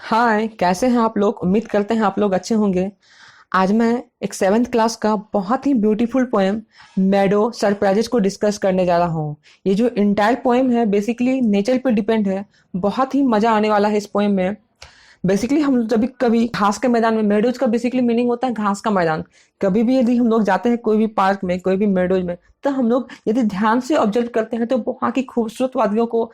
हाय, कैसे हैं आप लोग। उम्मीद करते हैं आप लोग अच्छे होंगे। आज मैं एक 7th क्लास का बहुत ही ब्यूटीफुल पोएम मेडो सरप्राइजेस को डिस्कस करने जा रहा हूँ। ये जो इंटायर पोएम है बेसिकली नेचर पे डिपेंड है। बहुत ही मजा आने वाला है इस पोएम में। बेसिकली हम जब भी कभी घास के मैदान में, मेडोज का बेसिकली मीनिंग होता है घास का मैदान। कभी भी यदि हम लोग जाते हैं कोई भी पार्क में, कोई भी मेडोज में, तो हम लोग यदि ध्यान से ऑब्जर्व करते हैं तो वहाँ की खूबसूरत वादियों को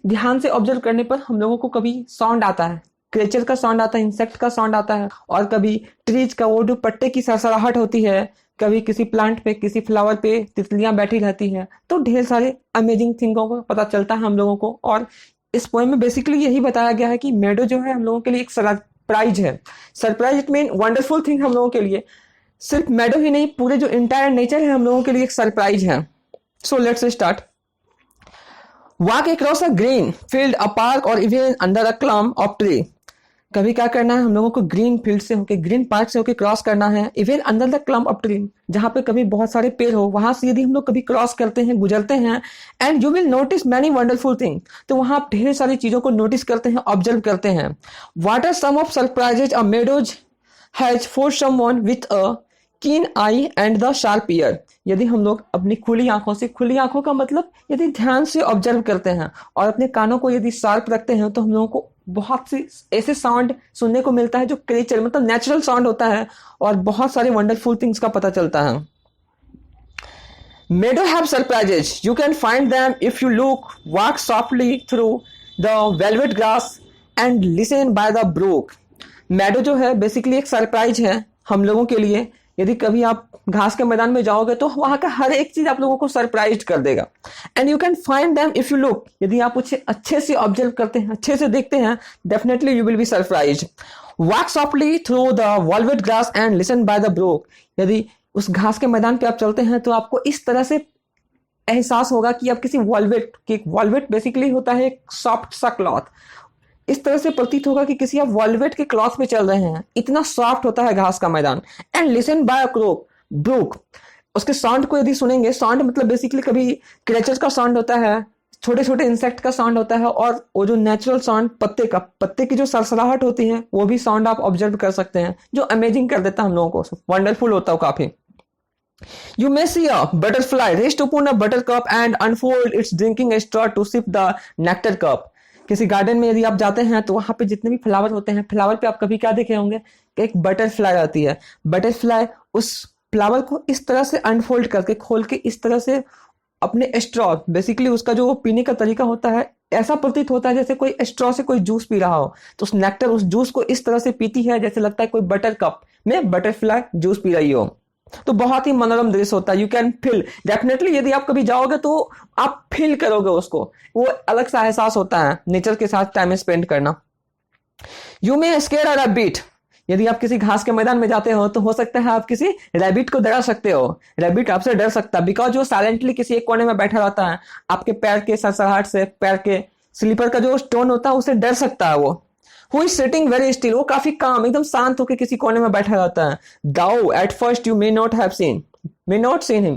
ध्यान से ऑब्जर्व करने पर हम लोगों को कभी साउंड आता है, क्रेचर का साउंड आता है, इंसेक्ट का साउंड आता है, और कभी ट्रीज का वो जो पत्ते की सरसराहट होती है, कभी किसी प्लांट पे, किसी फ्लावर पे तितलियां बैठी रहती हैं, तो ढेर सारे अमेजिंग थिंगों को पता चलता है हम लोगों को। और इस पोएम में बेसिकली यही बताया गया है कि मेडो जो है हम लोगों के लिए एक सरप्राइज है। Surprise it mean wonderful thing हम लोगों के लिए। सिर्फ मेडो ही नहीं, पूरे जो इंटायर नेचर है हम लोगों के लिए एक सरप्राइज है। So let's start. Walk across a green field, a park, or even under a clump of tree. कभी क्या करना है हम लोगों को ग्रीन फील्ड से होके, ग्रीन पार्क से होके क्रॉस करना है। Even under the clump of tree, जहाँ पे कभी बहुत सारे पेड़ हो, वहां से यदि हम लोग कभी क्रॉस करते हैं, गुजरते हैं, and you will notice many wonderful thing. तो वहां आप ढेर सारी चीजों को नोटिस करते हैं, ऑब्जर्व करते हैं। What are some of surprises a meadows has for someone with a keen eye and the sharp ear. यदि हम लोग अपनी खुली आंखों से, खुली आंखों का मतलब यदि ध्यान से ऑब्जर्व करते हैं और अपने कानों को यदि शार्प रखते हैं, तो हम लोगों को बहुत सी ऐसे साउंड सुनने को मिलता है जो क्रिएचर मतलब नेचुरल साउंड होता है, और बहुत सारे वंडरफुल थिंग्स का पता चलता है। Meadow have surprises. You can find them if you look, walk softly through the velvet grass and listen by the brook. Meadow जो है बेसिकली एक सरप्राइज है हम लोगों के लिए। यदि कभी आप घास के मैदान में जाओगे तो वहां का हर एक चीज आप लोगों को सरप्राइज कर देगा। And you can find them if you look. यदि आप उसे अच्छे से ऑब्जर्व करते हैं, अच्छे से देखते हैं, definitely you will be surprise. Walk softly through the valvate grass and listen by the broke. यदि उस घास के मैदान पे आप चलते हैं तो आपको इस तरह से एहसास होगा कि आप किसी वॉल्वेट बेसिकली होता है एक सॉफ्ट सा क्लॉथ। इस तरह से प्रतीत होगा कि किसी आप वॉल्वेट के क्लॉथ पे चल रहे हैं, इतना सॉफ्ट होता है घास का मैदान। And listen by a croak brook. उसके साउंड को यदि सुनेंगे, साउंड मतलब बेसिकली कभी क्रेचर का साउंड होता है, छोटे छोटे इंसेक्ट का साउंड होता है, और वो जो नेचुरल साउंड पत्ते की जो सरसराहट होती है, वो भी साउंड आप ऑब्जर्व कर सकते हैं, जो अमेजिंग कर देता है हम लोगों को, वंडरफुल होता है काफी। You may see a butterfly rest upon a buttercup and unfold its drinking straw to sip the nectar cup. किसी गार्डन में यदि आप जाते हैं तो वहां पे जितने भी फ्लावर होते हैं, फ्लावर पे आप कभी क्या देखे होंगे कि एक बटरफ्लाई आती है। बटरफ्लाई उस फ्लावर को इस तरह से अनफोल्ड करके, खोल के इस तरह से अपने स्ट्रॉ, बेसिकली उसका जो पीने का तरीका होता है, ऐसा प्रतीत होता है जैसे कोई स्ट्रॉ से कोई जूस पी रहा हो। तो उस नेक्टर, उस जूस को इस तरह से पीती है जैसे लगता है कोई बटर कप में बटरफ्लाई जूस पी रही हो। तो बहुत ही मनोरम दृश्य होता है। यू कैन फील, डेफिनेटली यदि आप कभी जाओगे तो आप फील करोगे उसको। वो अलग सा एहसास होता है नेचर के साथ टाइम स्पेंड करना। You may square a rabbit. यदि आप किसी घास के मैदान में जाते हो तो हो सकता है आप किसी रैबिट को डरा सकते हो। रैबिट आपसे डर सकता है बिकॉज वो साइलेंटली किसी एक कोने में बैठा रहता है। आपके पैर के सरसराहट से, पैर के स्लीपर का जो स्टोन होता है, उसे डर सकता है वो। Who is sitting very still, वो काफी काम, एकदम शांत होकर किसी कोने में बैठा रहता है। Thou at first you may not have seen, may not seen him.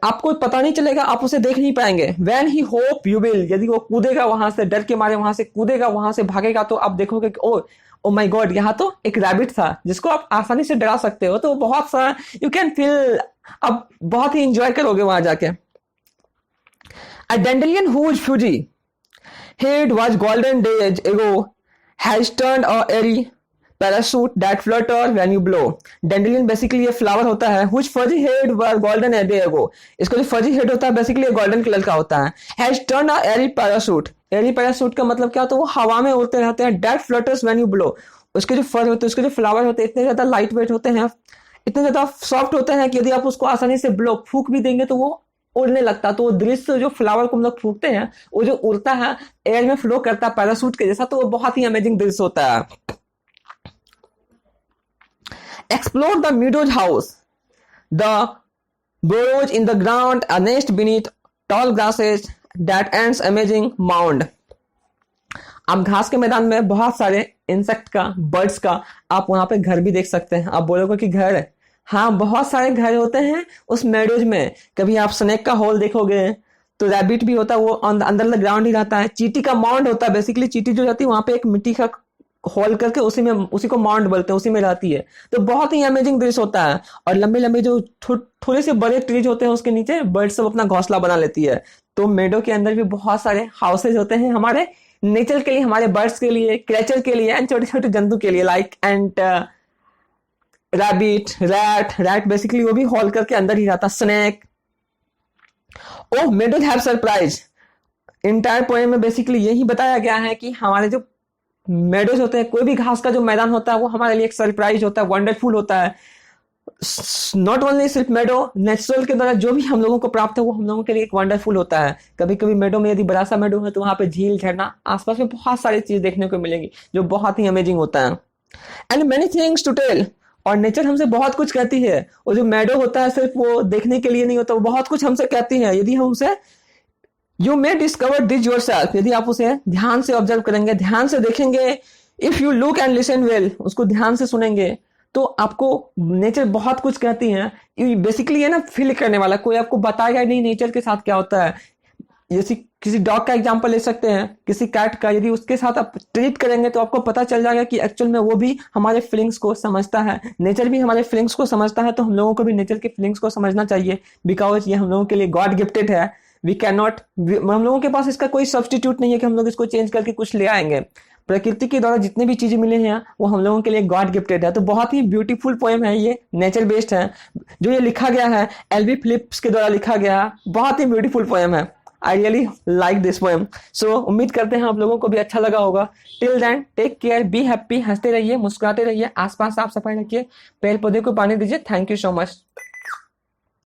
आपको पता नहीं चलेगा, आप उसे देख नहीं पाएंगे। When he hope you will, यदि वो कूदेगा वहां से, डर के मारे वहां से कूदेगा, वहां से भागेगा, तो आप देखोगे कि ओ माय गॉड, यहाँ तो एक रैबिट था जिसको आप आसानी से डरा सकते हो। तो बहुत सारा यू कैन फील, आप बहुत ही इंजॉय करोगे वहां जाके। A dandelion whose fuzzy head was golden days ago has turned a airy parachute that flutter when you blow. Dandelion basically ये फ्लावर होता है whose fuzzy head were golden a day ago. इसका जो fuzzy head होता है basically golden colour का होता है। Has turned a airy parachute. Airy parachute का मतलब क्या होता है? वो हवा में उड़ते रहते हैं। That flutters when you blow. उसके जो फर होते हैं, उसके जो फ्लावर होते हैं, इतने ज्यादा लाइट वेट होते हैं, इतने ज्यादा सॉफ्ट होते हैं कि यदि आप उसको आसानी से ब्लो फूक भी देंगे तो वो उड़ने लगता। तो वो दृश्य, जो फ्लावर को हम लोग फूकते हैं, वो जो उड़ता है, एयर में फ्लो करता है पैरासूट के जैसा, तो वो बहुत ही अमेजिंग दृश्य होता है। Explore the meadows house, the burrows in the ground, a nest beneath tall grasses that ends amazing mound. आप घास के मैदान में बहुत सारे इंसेक्ट का, बर्ड्स का आप वहां पे घर भी देख सकते हैं। आप बोलोगे कि घर, हाँ बहुत सारे घर होते हैं उस मेडोज में। कभी आप स्नेक का होल देखोगे तो रैबिट भी होता है, वो अंदर द ग्राउंड ही रहता है। चींटी का माउंड होता है, बेसिकली चींटी जो रहती है वहां पे एक मिट्टी का होल करके उसी को माउंट बोलते हैं, उसी में रहती है। तो बहुत ही अमेजिंग दृश्य होता है। और लंबे लंबे जो थोड़े से बड़े ट्रीज होते हैं उसके नीचे बर्ड सब अपना घोंसला बना लेती है। तो मेडो के अंदर भी बहुत सारे हाउसेज होते हैं हमारे नेचर के लिए, हमारे बर्ड्स के लिए, क्रेचर के लिए एंड छोटे छोटे जंतु के लिए, like and rabbit, rat basically वो भी हॉल करके अंदर ही रहता, snake. Oh meadows have surprise. Entire poem में बेसिकली यही बताया गया है कि हमारे जो मेडोज होते हैं, कोई भी घास का जो मैदान होता है वो हमारे लिए एक सरप्राइज होता है, वंडरफुल होता है। नॉट ओनली सिर्फ मेडो, नेचुरल के द्वारा जो भी हम लोगों को प्राप्त है वो हम लोगों के लिए एक वंडरफुल होता है। कभी कभी मेडो में यदि बड़ा सा मेडो है तो वहां पे झील, झरना, आसपास में बहुत सारी चीज देखने को मिलेगी जो बहुत ही अमेजिंग होता है। And many things to tell. और नेचर हमसे बहुत कुछ कहती है। और जो मेडो होता है सिर्फ वो देखने के लिए नहीं होता, वो बहुत कुछ हमसे कहती है। यदि हम उसे you may discover this your self, यदि आप उसे ध्यान से ऑब्जर्व करेंगे, ध्यान से देखेंगे, if you look and listen well, उसको ध्यान से सुनेंगे, तो आपको नेचर बहुत कुछ कहती है। बेसिकली ये ना फील करने वाला, कोई आपको बताएगा नहीं नेचर के साथ क्या होता है। जैसे किसी डॉग का एग्जांपल ले सकते हैं, किसी कैट का, यदि उसके साथ आप ट्रीट करेंगे तो आपको पता चल जाएगा कि एक्चुअल में वो भी हमारे फीलिंग्स को समझता है, नेचर भी हमारे फीलिंग्स को समझता है। तो हम लोगों को भी नेचर के फीलिंग्स को समझना चाहिए, बिकॉज ये हम लोगों के लिए गॉड गिफ्टेड है। वी कैन नॉट, हम लोगों के पास इसका कोई सब्सटीट्यूट नहीं है कि हम लोग इसको चेंज करके कुछ ले आएंगे। प्रकृति के द्वारा जितने भी चीजें मिले हैं वो हम लोगों के लिए गॉड गिफ्टेड है। तो बहुत ही ब्यूटीफुल पोएम है ये, नेचर बेस्ड है। जो ये लिखा गया है एलवी फिलिप्स के द्वारा लिखा गया है, बहुत ही ब्यूटीफुल पोएम है। I really like this poem. So उम्मीद करते हैं आप लोगों को भी अच्छा लगा होगा। Till then take care, be happy, हंसते रहिए, मुस्कुराते रहिए, आसपास साफ सफाई रखिए, पेड़ पौधे को पानी दीजिए। Thank you so much.